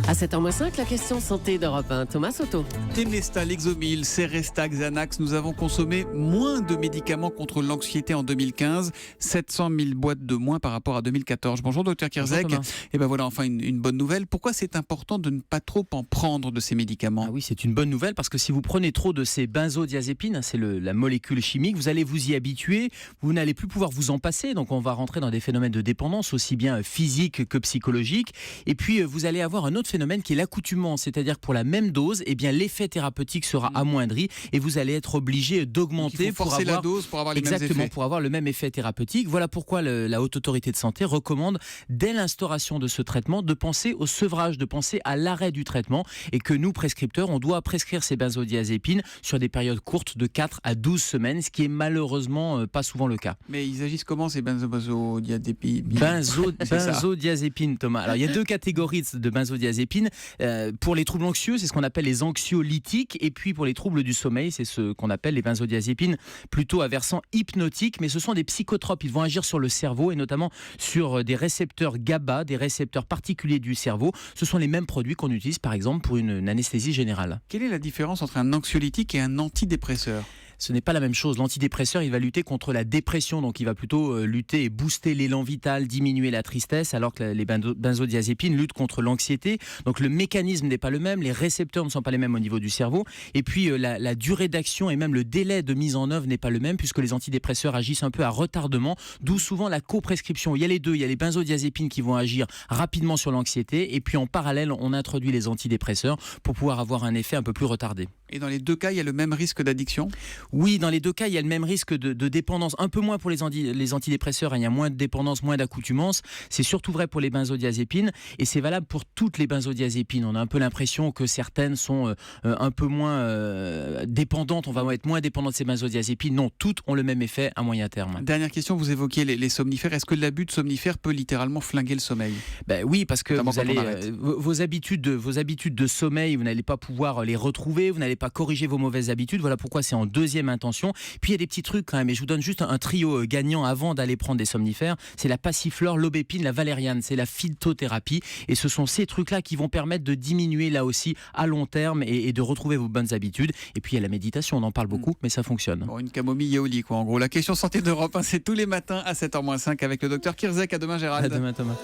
À 7h05, la question santé d'Europe 1. Thomas Soto. Temesta, Lexomil, Seresta, Xanax, nous avons consommé moins de médicaments contre l'anxiété en 2015, 700 000 boîtes de moins par rapport à 2014. Bonjour Dr Kirzek. Et ben voilà enfin une bonne nouvelle. Pourquoi c'est important de ne pas trop en prendre de ces médicaments ? Ah oui, c'est une bonne nouvelle parce que si vous prenez trop de ces benzodiazépines, c'est la molécule chimique, vous allez vous y habituer, vous n'allez plus pouvoir vous en passer, donc on va rentrer dans des phénomènes de dépendance aussi bien physiques que psychologiques. Et puis vous allez avoir un autre phénomène qui est l'accoutumance, c'est-à-dire que pour la même dose, eh bien l'effet thérapeutique sera amoindri et vous allez être obligé d'augmenter pour avoir la dose pour avoir les mêmes effets. Pour avoir le même effet thérapeutique. Voilà pourquoi la Haute Autorité de Santé recommande dès l'instauration de ce traitement de penser au sevrage, de penser à l'arrêt du traitement et que nous prescripteurs, on doit prescrire ces benzodiazépines sur des périodes courtes de 4 à 12 semaines, ce qui est malheureusement pas souvent le cas. Mais ils agissent comment ces benzodiazépines ? Benzodiazépines, Thomas. Alors il y a deux catégories de benzodiazépines. Pour les troubles anxieux, c'est ce qu'on appelle les anxiolytiques, et puis pour les troubles du sommeil, c'est ce qu'on appelle les benzodiazépines plutôt à versant hypnotique, mais ce sont des psychotropes. Ils vont agir sur le cerveau et notamment sur des récepteurs GABA, des récepteurs particuliers du cerveau. Ce sont les mêmes produits qu'on utilise par exemple pour une anesthésie générale. Quelle est la différence entre un anxiolytique et un antidépresseur ? Ce n'est pas la même chose. L'antidépresseur, il va lutter contre la dépression, donc il va plutôt lutter et booster l'élan vital, diminuer la tristesse, alors que les benzodiazépines luttent contre l'anxiété. Donc le mécanisme n'est pas le même, les récepteurs ne sont pas les mêmes au niveau du cerveau, et puis la durée d'action et même le délai de mise en œuvre n'est pas le même, puisque les antidépresseurs agissent un peu à retardement, d'où souvent la coprescription. Il y a les deux, il y a les benzodiazépines qui vont agir rapidement sur l'anxiété, et puis en parallèle, on introduit les antidépresseurs pour pouvoir avoir un effet un peu plus retardé. Et dans les deux cas, il y a le même risque d'addiction ? Oui, dans les deux cas, il y a le même risque de dépendance. Un peu moins pour les antidépresseurs, il y a moins de dépendance, moins d'accoutumance. C'est surtout vrai pour les benzodiazépines et c'est valable pour toutes les benzodiazépines. On a un peu l'impression que certaines sont un peu moins dépendantes. On va être moins dépendant de ces benzodiazépines. Non, toutes ont le même effet à moyen terme. Dernière question, vous évoquiez les somnifères. Est-ce que l'abus de somnifères peut littéralement flinguer le sommeil ? Oui, parce que vous allez, vos habitudes de sommeil, vous n'allez pas pouvoir les retrouver, vous n'allez pas corriger vos mauvaises habitudes. Voilà pourquoi c'est en deuxième intention. Puis il y a des petits trucs quand même, et je vous donne juste un trio gagnant avant d'aller prendre des somnifères. C'est la passiflore, l'aubépine, la valériane, c'est la phytothérapie, et ce sont ces trucs-là qui vont permettre de diminuer là aussi à long terme et de retrouver vos bonnes habitudes. Et puis il y a la méditation, on en parle beaucoup, mais ça fonctionne. Bon, une camomille et au lit, quoi. En gros, la question santé d'Europe 1, c'est tous les matins à 7h-5 avec le docteur Kirzek. À demain, Gérald. À demain, Thomas.